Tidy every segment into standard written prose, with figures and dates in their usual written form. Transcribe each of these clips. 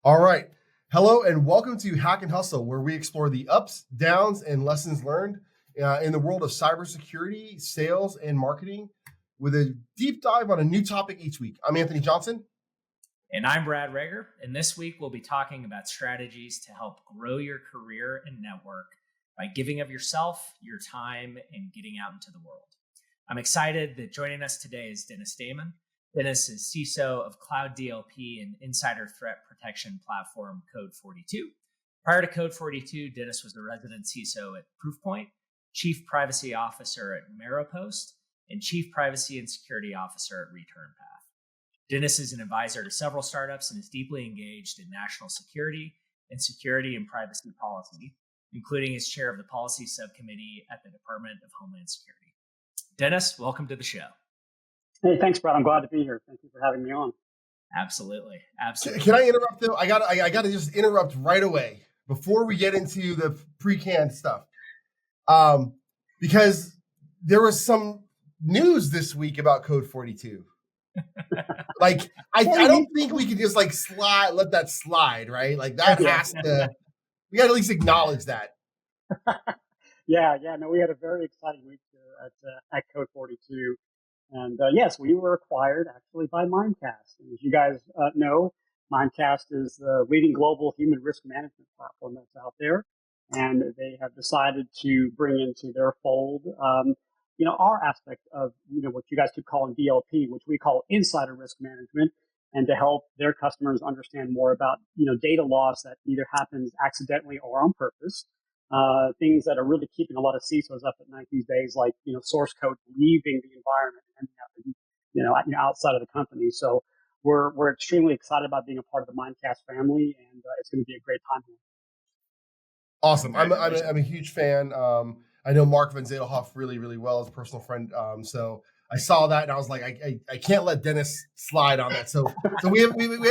All right. Hello and welcome to Hack and Hustle, where we explore the ups, downs, and lessons learned in the world of cybersecurity, sales, and marketing with a deep dive on a new topic each week. I'm Anthony Johnson. And I'm Brad Rager. And this week we'll be talking about strategies to help grow your career and network by giving of yourself, your time, and getting out into the world. I'm excited that joining us today is Dennis Dayman. Dennis is CISO of Cloud DLP and insider threat protection platform Code 42. Prior to Code 42, Dennis was the resident CISO at Proofpoint, Chief Privacy Officer at Maripost, and Chief Privacy and Security Officer at ReturnPath. Dennis is an advisor to several startups and is deeply engaged in national security and privacy policy, including as chair of the policy subcommittee at the Department of Homeland Security. Dennis, welcome to the show. Hey, thanks, Brad. I'm glad to be here. Thank you for having me on. Absolutely. Can I interrupt though? I got to just interrupt right away before we get into the pre-canned stuff, because there was some news this week about Code 42. Like, I don't think we can just let that slide, right? Like that has to. We got to at least acknowledge that. No, we had a very exciting week at Code 42. And yes, we were acquired actually by Mimecast. And as you guys know, Mimecast is the leading global human risk management platform that's out there. And they have decided to bring into their fold, our aspect of, what you guys could call in DLP, which we call insider risk management, and to help their customers understand more about, data loss that either happens accidentally or on purpose. Things that are really keeping a lot of CISOs up at night these days, like, source code leaving the environment and ending up, outside of the company. So we're extremely excited about being a part of the Mimecast family, and it's going to be a great time here. Awesome. I'm a huge fan. I know Mark Van Zadelhoff really, really well as a personal friend. So I saw that and I was like, I can't let Dennis slide on that. So we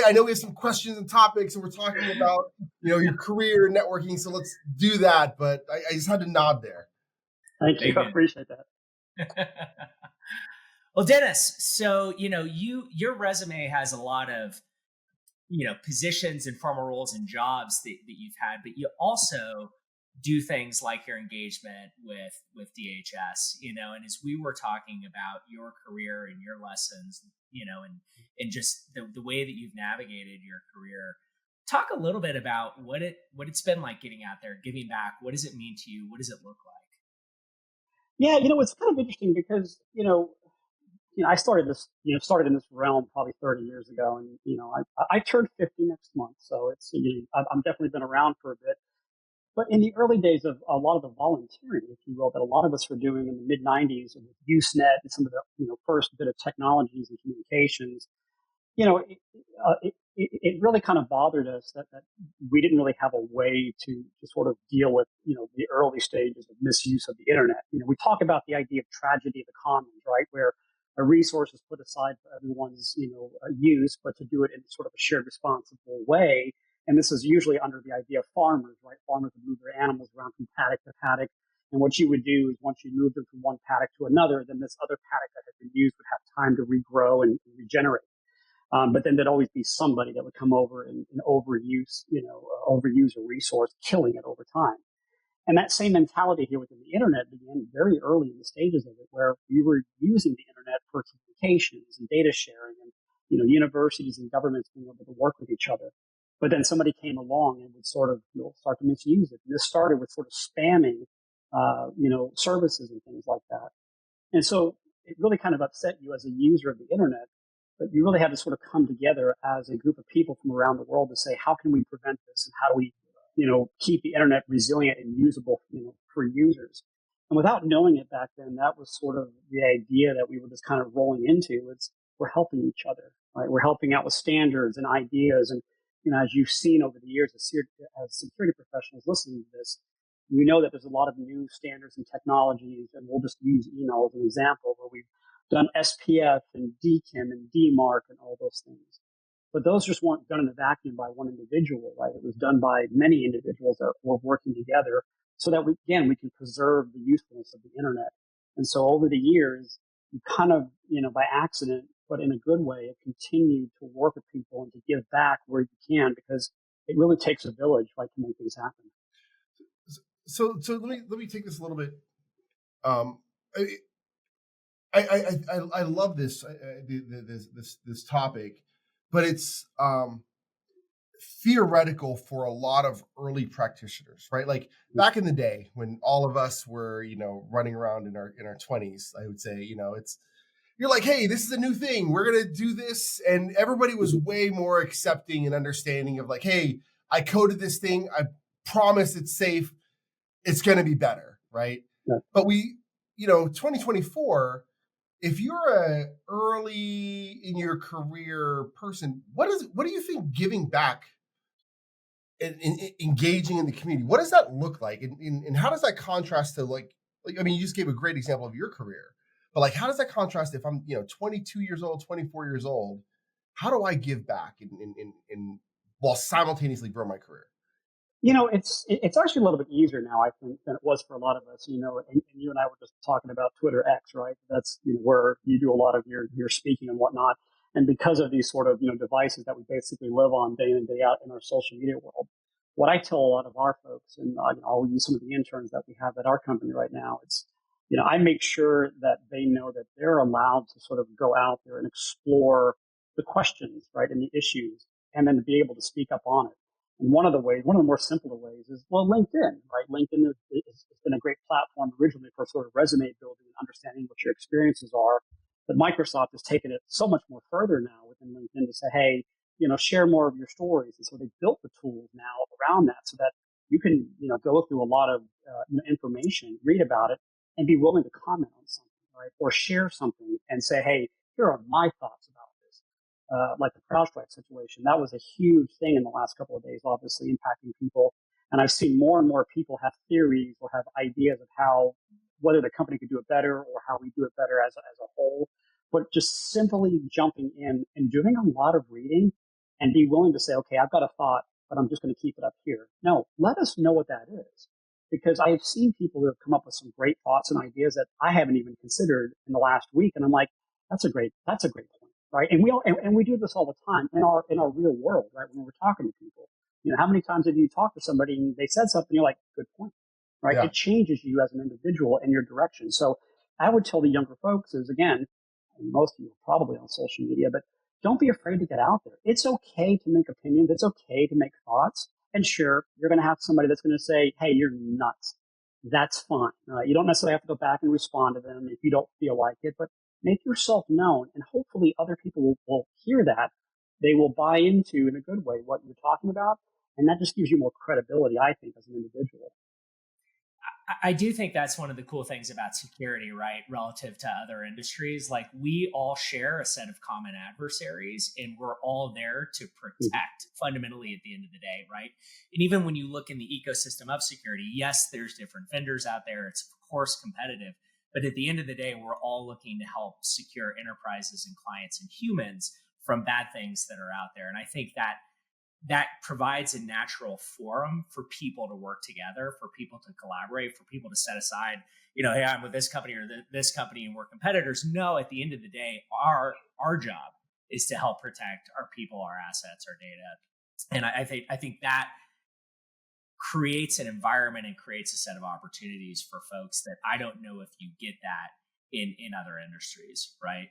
I know we have some questions and topics, and we're talking about your career and networking. So let's do that. But I just had to nod there. Thank you. I appreciate that. Well, Dennis, so your resume has a lot of positions and former roles and jobs that you've had, but you also do things like your engagement with DHS, and as we were talking about your career and your lessons, and just the way that you've navigated your career, talk a little bit about what it's been like getting out there, giving back. What does it mean to you? What does it look like? Yeah, it's kind of interesting because, I started in this realm probably 30 years ago, and, I turned 50 next month. So it's, I'm definitely been around for a bit. But in the early days of a lot of the volunteering, if you will, that a lot of us were doing in the mid 90s with Usenet and some of the, first bit of technologies and communications, it really kind of bothered us that we didn't really have a way to sort of deal with, the early stages of misuse of the internet. We talk about the idea of tragedy of the commons, right? Where a resource is put aside for everyone's, use, but to do it in sort of a shared responsible way. And this is usually under the idea of farmers, right? Farmers would move their animals around from paddock to paddock. And what you would do is once you moved them from one paddock to another, then this other paddock that had been used would have time to regrow and regenerate. But then there'd always be somebody that would come over and overuse a resource, killing it over time. And that same mentality here within the internet began very early in the stages of it, where we were using the internet for communications and data sharing and, universities and governments being able to work with each other. But then somebody came along and would sort of start to misuse it. And this started with sort of spamming, services and things like that. And so it really kind of upset you as a user of the internet. But you really had to sort of come together as a group of people from around the world to say, how can we prevent this, and how do we, keep the internet resilient and usable, for users? And without knowing it back then, that was sort of the idea that we were just kind of rolling into. It's we're helping each other, right? We're helping out with standards and ideas. And as you've seen over the years as security professionals listening to this, we know that there's a lot of new standards and technologies, and we'll just use email as an example, where we've done SPF and DKIM and DMARC and all those things. But those just weren't done in a vacuum by one individual, right? It was done by many individuals that were working together so that we can preserve the usefulness of the internet. And so over the years, you kind of, by accident, but in a good way, have continued to work with people and to give back where you can, because it really takes a village, right, to make things happen. So let me take this a little bit. I love this this topic, but it's theoretical for a lot of early practitioners, right? Like back in the day when all of us were, running around in our 20s, I would say, you're like, hey, this is a new thing. We're going to do this. And everybody was way more accepting and understanding of like, hey, I coded this thing. I promise it's safe. It's going to be better, right? Yeah. But 2024, if you're a early in your career person, what do you think giving back and engaging in the community, what does that look like? And how does that contrast to like, I mean, you just gave a great example of your career, but like, how does that contrast if I'm, 22 years old, 24 years old, how do I give back in while simultaneously grow my career? It's actually a little bit easier now, I think, than it was for a lot of us. And you and I were just talking about Twitter X, right? That's where you do a lot of your speaking and whatnot. And because of these sort of devices that we basically live on day in day out in our social media world, what I tell a lot of our folks, and I'll use some of the interns that we have at our company right now, it's I make sure that they know that they're allowed to sort of go out there and explore the questions, right, and the issues, and then to be able to speak up on it. And one of the more simpler ways is, LinkedIn, right? LinkedIn has been a great platform originally for sort of resume building and understanding what your experiences are. But Microsoft has taken it so much more further now within LinkedIn to say, hey, share more of your stories. And so they built the tools now around that so that you can, go through a lot of information, read about it, and be willing to comment on something, right? Or share something and say, hey, here are my thoughts about this. Like the CrowdStrike situation, that was a huge thing in the last couple of days, obviously impacting people. And I've seen more and more people have theories or have ideas of whether the company could do it better or how we do it better as a whole. But just simply jumping in and doing a lot of reading and be willing to say, okay, I've got a thought, but I'm just going to keep it up here. No, let us know what that is. Because I have seen people who have come up with some great thoughts and ideas that I haven't even considered in the last week. And I'm like, that's a great point. Right. And we do this all the time in our real world, right? When we're talking to people, how many times have you talked to somebody and they said something, you're like, good point, right? Yeah. It changes you as an individual and your direction. So I would tell the younger folks is, again, and most of you are probably on social media, but don't be afraid to get out there. It's okay to make opinions. It's okay to make thoughts. And sure, you're going to have somebody that's going to say, hey, you're nuts. That's fine. You don't necessarily have to go back and respond to them if you don't feel like it, but make yourself known, and hopefully other people will hear that. They will buy into, in a good way, what you're talking about, and that just gives you more credibility, I think, as an individual. I do think that's one of the cool things about security, right? Relative to other industries, like we all share a set of common adversaries and we're all there to protect fundamentally at the end of the day, right? And even when you look in the ecosystem of security, yes, there's different vendors out there. It's of course competitive, but at the end of the day, we're all looking to help secure enterprises and clients and humans from bad things that are out there. And I think that provides a natural forum for people to work together, for people to collaborate, for people to set aside, hey, I'm with this company or this company and we're competitors. No, at the end of the day, our job is to help protect our people, our assets, our data. And I think that creates an environment and creates a set of opportunities for folks that I don't know if you get that in other industries, right?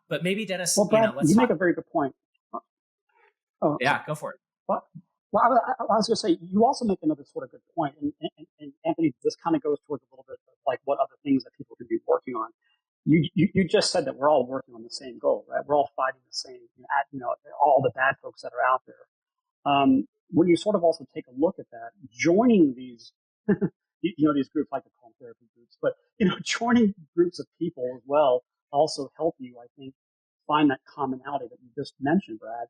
But maybe Dennis, well, Brad, you make a very good point. Oh, yeah, go for it. Well, I was going to say, you also make another sort of good point. And Anthony, this kind of goes towards a little bit of like what other things that people can be working on. You just said that we're all working on the same goal, right? We're all fighting the same, all the bad folks that are out there. When you sort of also take a look at that, joining these, these groups, like to call them therapy groups, but, joining groups of people as well also help you, I think, find that commonality that you just mentioned, Brad.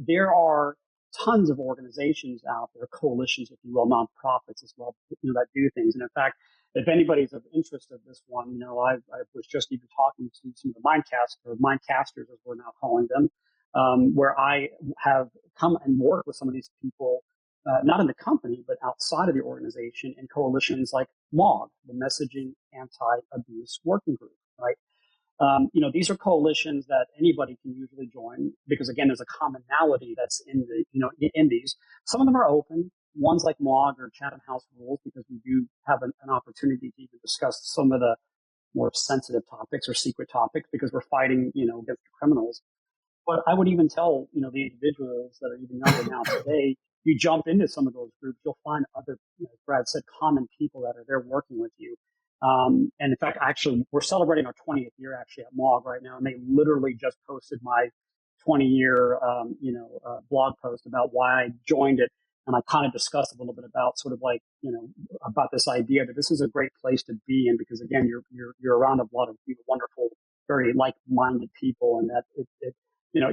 There are tons of organizations out there, coalitions, if you will, nonprofits as well, that do things. And in fact, if anybody's of interest of this one, I was just even talking to some of the mindcasters, as we're now calling them, where I have come and worked with some of these people, not in the company, but outside of the organization in coalitions like MOG, the Messaging Anti-Abuse Working Group, right? These are coalitions that anybody can usually join because, again, there's a commonality that's in these. Some of them are open. Ones like MOG or Chatham House Rules, because we do have an opportunity to even discuss some of the more sensitive topics or secret topics because we're fighting, against the criminals. But I would even tell, the individuals that are even younger now today, you jump into some of those groups, you'll find other, as Brad said, common people that are there working with you. And in fact, actually, we're celebrating our 20th year actually at MOG right now, and they literally just posted my 20-year, blog post about why I joined it. And I kind of discussed a little bit about sort of like, about this idea that this is a great place to be in because again, you're around a lot of wonderful, very like-minded people, and that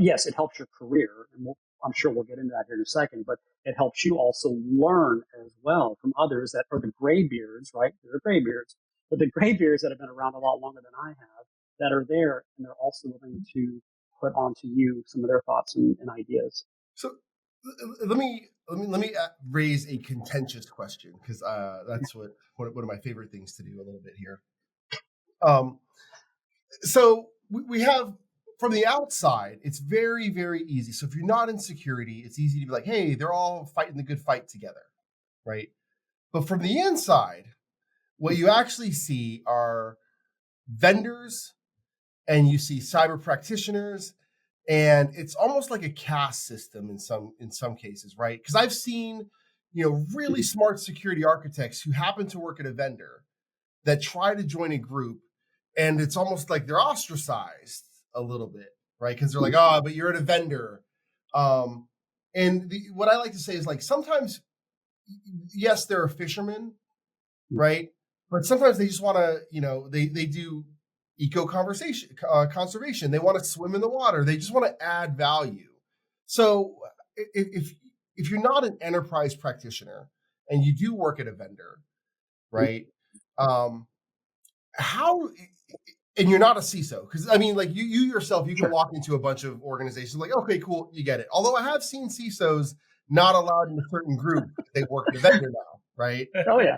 yes, it helps your career, and I'm sure we'll get into that here in a second, but it helps you also learn as well from others that are the graybeards, right? They're graybeards, but the graybeards that have been around a lot longer than I have that are there, and they're also willing to put onto you some of their thoughts and ideas. So let me raise a contentious question because that's one of my favorite things to do a little bit here. So we have from the outside, it's very, very easy. So if you're not in security, it's easy to be like, hey, they're all fighting the good fight together, right? But from the inside, what you actually see are vendors and you see cyber practitioners, and it's almost like a caste system in some cases, right? Because I've seen, really smart security architects who happen to work at a vendor that try to join a group, and it's almost like they're ostracized a little bit, right? Because they're like, oh, but you're at a vendor. What I like to say is like sometimes, yes, they're a fisherman, right? But sometimes they just want to, they do conservation. They want to swim in the water. They just want to add value. So if you're not an enterprise practitioner and you do work at a vendor, right? How, and you're not a CISO, because I mean, like you yourself, you can walk into a bunch of organizations like, okay, cool, you get it. Although I have seen CISOs not allowed in a certain group, they work at a vendor now, right? Oh yeah.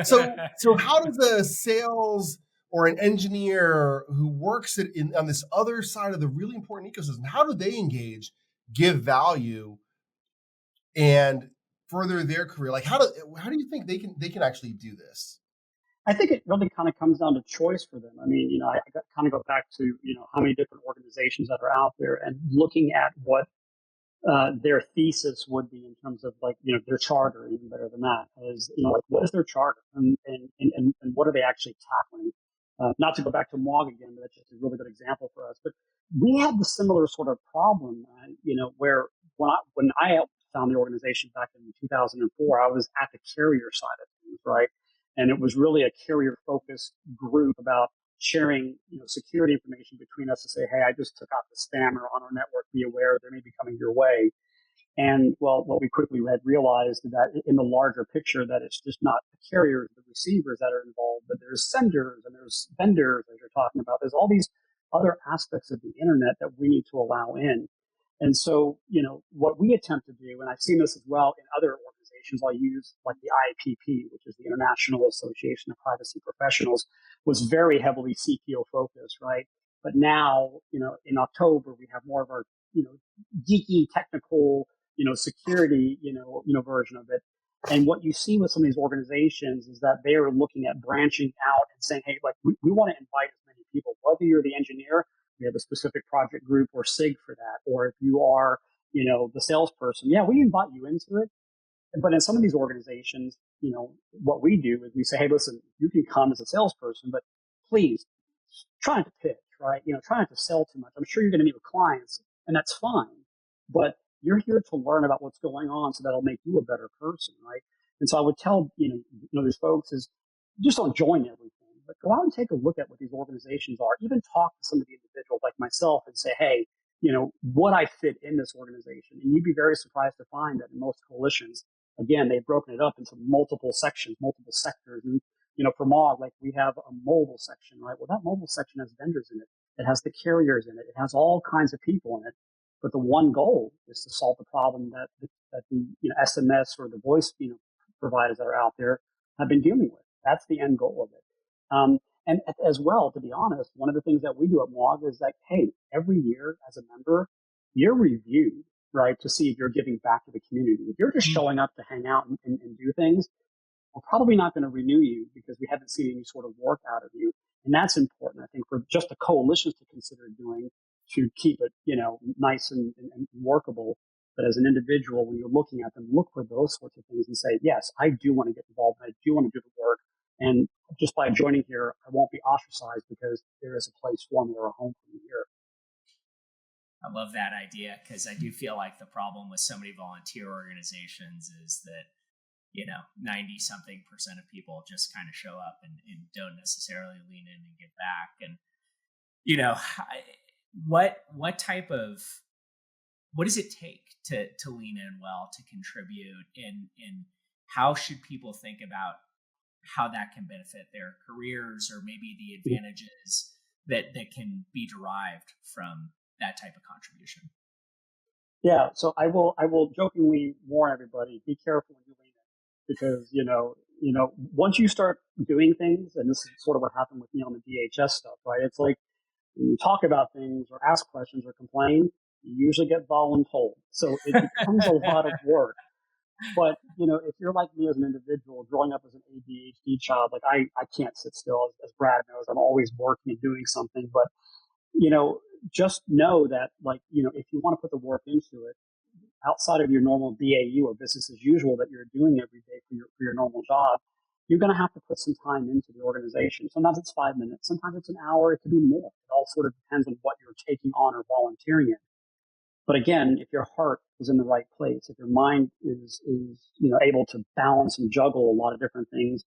So how does a sales or an engineer who works on this other side of the really important ecosystem, how do they engage, give value, and further their career? Like how do you think they can actually do this? I think it really kind of comes down to choice for them. I mean, I kind of go back to, how many different organizations that are out there and looking at what their thesis would be in terms of like, their charter, even better than that is, like what is their charter and what are they actually tackling? Not to go back to MOG again, but that's just a really good example for us. But we had the similar sort of problem, where when I found the organization back in 2004, I was at the carrier side of things, right? And it was really a carrier-focused group about sharing, security information between us to say, hey, I just took out the spammer on our network. Be aware they may be coming your way. And well, what we quickly realized that in the larger picture, that it's just not the carriers, the receivers that are involved, but there's senders and there's vendors, as you're talking about. There's all these other aspects of the internet that we need to allow in. And so, what we attempt to do, and I've seen this as well in other organizations, I'll use like the IPP, which is the International Association of Privacy Professionals, was very heavily CPO focused, right? But now, in October, we have more of our, geeky technical, security, version of it. And what you see with some of these organizations is that they are looking at branching out and saying, hey, like we want to invite as many people, whether you're the engineer, we have a specific project group or SIG for that. Or if you are, the salesperson, yeah, we invite you into it. But in some of these organizations, what we do is we say, hey, listen, you can come as a salesperson, but please try not to pitch, right? Try not to sell too much. I'm sure you're going to meet with clients and that's fine, but you're here to learn about what's going on so that'll make you a better person, right? And so I would tell, these folks is just don't join everything, but go out and take a look at what these organizations are. Even talk to some of the individuals like myself and say, hey, would I fit in this organization? And you'd be very surprised to find that in most coalitions, again, they've broken it up into multiple sections, multiple sectors. And, for MOG, like we have a mobile section, right? Well, that mobile section has vendors in it. It has the carriers in it. It has all kinds of people in it. But the one goal is to solve the problem that the SMS or the voice providers that are out there have been dealing with. That's the end goal of it. And as well, to be honest, one of the things that we do at MOG is that, hey, every year as a member, you're reviewed, right, to see if you're giving back to the community. If you're just showing up to hang out and do things, we're probably not going to renew you because we haven't seen any sort of work out of you. And that's important, I think, for just the coalitions to consider doing to keep it, nice and workable. But as an individual, when you're looking at them, look for those sorts of things and say, yes, I do want to get involved. I do want to do the work. And just by joining here, I won't be ostracized because there is a place for me or a home for me here. I love that idea, because I do feel like the problem with so many volunteer organizations is that 90 something percent of people just kind of show up and don't necessarily lean in and give back. And what does it take to lean in well, to contribute, and how should people think about how that can benefit their careers, or maybe the advantages that can be derived from that type of contribution? Yeah, so I will jokingly warn everybody: be careful when you lean in, because once you start doing things, and this is sort of what happened with me on the DHS stuff, right? It's like when you talk about things or ask questions or complain, you usually get voluntold. So it becomes a lot of work. But, if you're like me as an individual, growing up as an ADHD child, like I can't sit still, as Brad knows. I'm always working and doing something. But, just know that, if you want to put the work into it, outside of your normal BAU or business as usual that you're doing every day for your normal job, you're going to have to put some time into the organization. Sometimes it's 5 minutes, sometimes it's an hour, it could be more. It all sort of depends on what you're taking on or volunteering in. But again, if your heart is in the right place, if your mind is able to balance and juggle a lot of different things,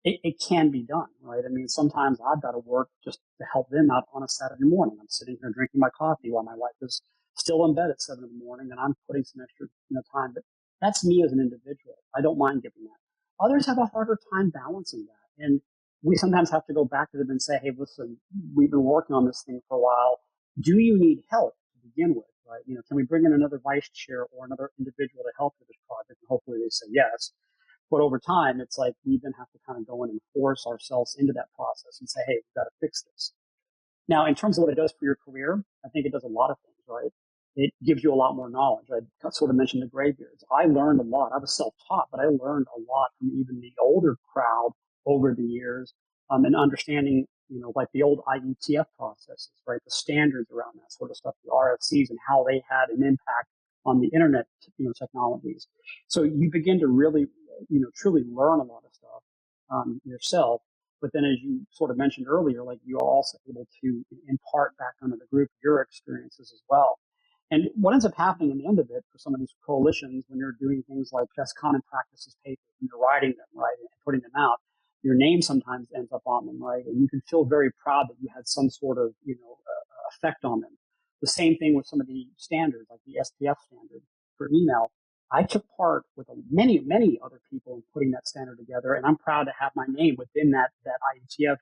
it can be done, right? I mean, sometimes I've got to work just to help them out on a Saturday morning. I'm sitting here drinking my coffee while my wife is still in bed at 7 in the morning, and I'm putting some extra time. But that's me as an individual. I don't mind giving that. Others have a harder time balancing that, and we sometimes have to go back to them and say, "Hey, listen, we've been working on this thing for a while. Do you need help to begin with?" Right? Can we bring in another vice chair or another individual to help with this project? And hopefully they say yes. But over time, it's like we then have to kind of go in and force ourselves into that process and say, hey, we've got to fix this. Now, in terms of what it does for your career, I think it does a lot of things, right? It gives you a lot more knowledge. I sort of mentioned the graybeards. I learned a lot. I was self-taught, but I learned a lot from even the older crowd over the years, and understanding, like the old IETF processes, right? The standards around that sort of stuff, the RFCs, and how they had an impact on the internet, technologies. So you begin to really, truly learn a lot of stuff yourself. But then, as you sort of mentioned earlier, like you are also able to impart back onto the group your experiences as well. And what ends up happening in the end of it for some of these coalitions, when you're doing things like best common practices papers and you're writing them, right, and putting them out, your name sometimes ends up on them, right? And you can feel very proud that you had some sort of, effect on them. The same thing with some of the standards, like the SPF standard for email. I took part with many, many other people in putting that standard together, and I'm proud to have my name within that IETF,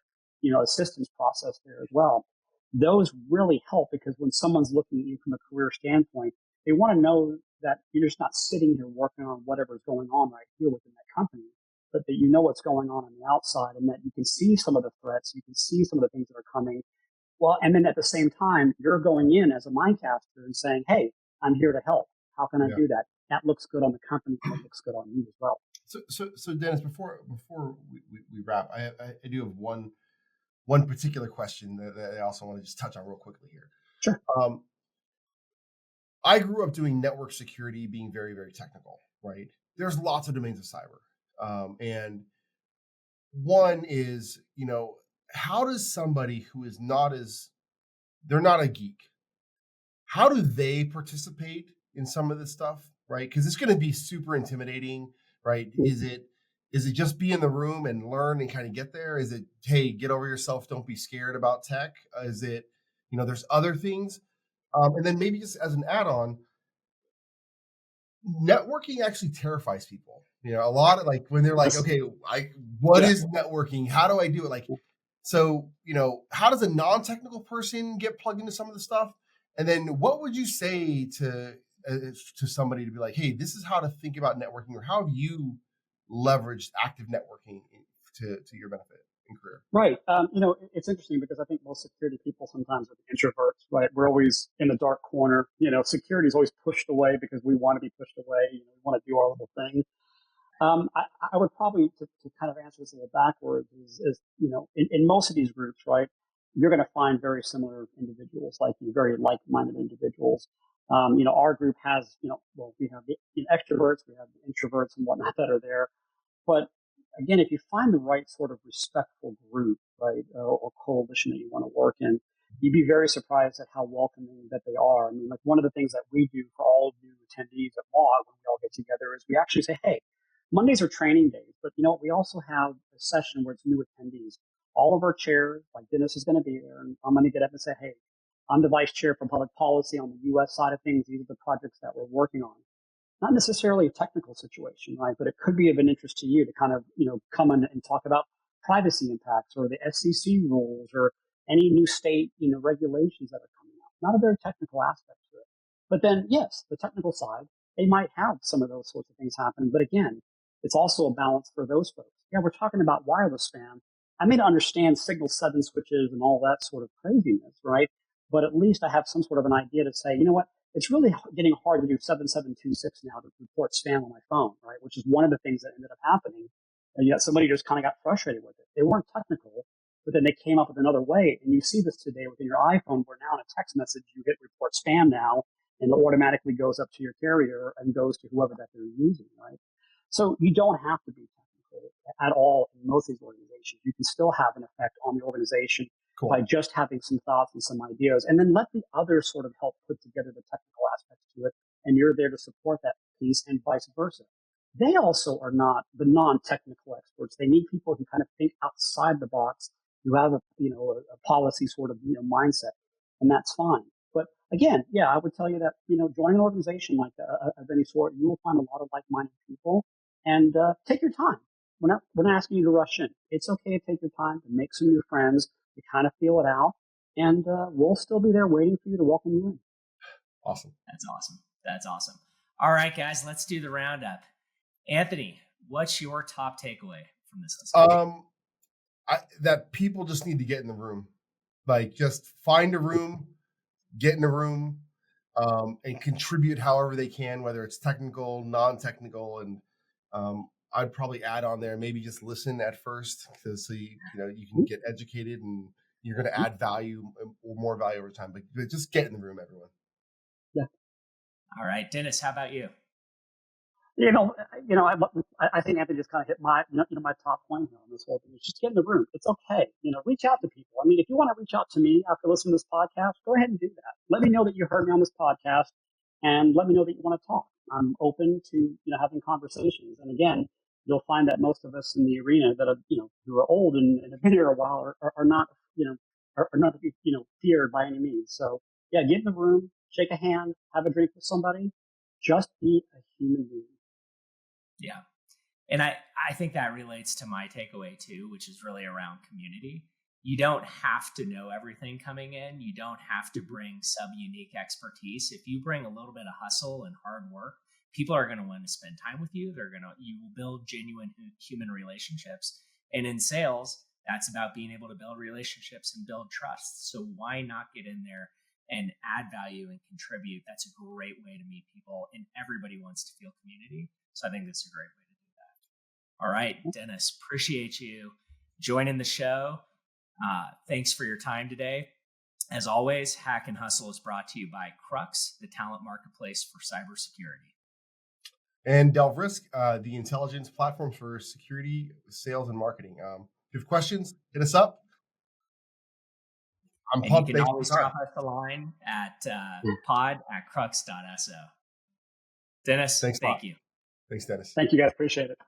assistance process there as well. Those really help because when someone's looking at you from a career standpoint, they want to know that you're just not sitting here working on whatever's going on right here within that company, but that you know what's going on the outside and that you can see some of the threats, you can see some of the things that are coming. Well, and then at the same time, you're going in as a mindcaster and saying, hey, I'm here to help. How can I do that? That looks good on the company, and it looks good on you as well. So Dennis, before we wrap, I do have one particular question that I also want to just touch on real quickly here. Sure. I grew up doing network security, being very, very technical, right? There's lots of domains of cyber. And one is, how does somebody who is they're not a geek, how do they participate in some of this stuff, right? Because it's going to be super intimidating, right? Is it just be in the room and learn and kind of get there? Is it, hey, get over yourself, don't be scared about tech? Is it, there's other things? And then maybe just as an add-on, networking actually terrifies people. A lot of when they're like, okay, what is networking? How do I do it? So, how does a non-technical person get plugged into some of the stuff? And then what would you say to somebody to be like, hey, this is how to think about networking, or how have you leveraged active networking to your benefit? in career. Right. It's interesting because I think most security people sometimes are the introverts, right? We're always in the dark corner. Security is always pushed away because we want to be pushed away. We want to do our little thing. I would probably, to kind of answer this a little backwards, is in most of these groups, right, you're going to find very similar individuals, like you, very like-minded individuals. Our group has, we have the extroverts, we have the introverts and whatnot that are there. But again, if you find the right sort of respectful group, right, or coalition that you want to work in, you'd be very surprised at how welcoming that they are. I mean, like one of the things that we do for all new attendees at MOG when we all get together is we actually say, hey, Mondays are training days, but we also have a session where it's new attendees. All of our chairs, like Dennis is going to be there, and I'm going to get up and say, hey, I'm the vice chair for public policy on the U.S. side of things. These are the projects that we're working on. Not necessarily a technical situation, right? But it could be of an interest to you to kind of, come in and talk about privacy impacts or the SEC rules or any new state, regulations that are coming out. Not a very technical aspect to it. But then, yes, the technical side, they might have some of those sorts of things happening. But again, it's also a balance for those folks. Yeah, we're talking about wireless FAN. I may not understand Signal 7 switches and all that sort of craziness, right? But at least I have some sort of an idea to say, you know what? It's really getting hard to do 7726 now to report spam on my phone, right? Which is one of the things that ended up happening. And yet somebody just kind of got frustrated with it. They weren't technical, but then they came up with another way. And you see this today within your iPhone, where now in a text message, you hit report spam now, and it automatically goes up to your carrier and goes to whoever that they're using, right? So you don't have to be technical at all in most of these organizations. You can still have an effect on the organization by just having some thoughts and some ideas, and then let the others sort of help put together the technical aspects to it, and you're there to support that piece, and vice versa. They also are not the non-technical experts. They need people who kind of think outside the box, who have a policy sort of mindset, and that's fine. But again, yeah, I would tell you that join an organization like of any sort, you will find a lot of like-minded people, and take your time. We're not asking you to rush in. It's okay to take your time to make some new friends, to kind of feel it out, and we'll still be there waiting for you to welcome you in. Awesome. That's awesome. All right, guys, let's do the roundup. Anthony, what's your top takeaway from this discussion? That people just need to get in the room. Like, just find a room, get in a room, and contribute however they can, whether it's technical, non-technical, and I'd probably add on there, maybe just listen at first, so you can get educated, and you're going to add value or more value over time. But just get in the room, everyone. Yeah. All right, Dennis, how about you? I think Anthony just kind of hit my top point here on this whole thing. Is just get in the room. It's okay. Reach out to people. I mean, if you want to reach out to me after listening to this podcast, go ahead and do that. Let me know that you heard me on this podcast, and let me know that you want to talk. I'm open to having conversations. And again, you'll find that most of us in the arena that are who are old and have been here a while are not to be feared by any means. So yeah, get in the room, shake a hand, have a drink with somebody, just be a human being. Yeah. And I think that relates to my takeaway too, which is really around community. You don't have to know everything coming in. You don't have to bring sub-unique expertise. If you bring a little bit of hustle and hard work, people are going to want to spend time with you. You will build genuine human relationships. And in sales, that's about being able to build relationships and build trust. So why not get in there and add value and contribute? That's a great way to meet people, and everybody wants to feel community. So I think that's a great way to do that. All right, Dennis, appreciate you joining the show. Thanks for your time today. As always, Hack and Hustle is brought to you by Crux, the talent marketplace for cybersecurity. And Delve Risk, the intelligence platform for security, sales, and marketing. If you have questions, hit us up. And you can always drop us a line at pod@crux.so. Dennis, thank you. Thanks, Dennis. Thank you, guys. Appreciate it.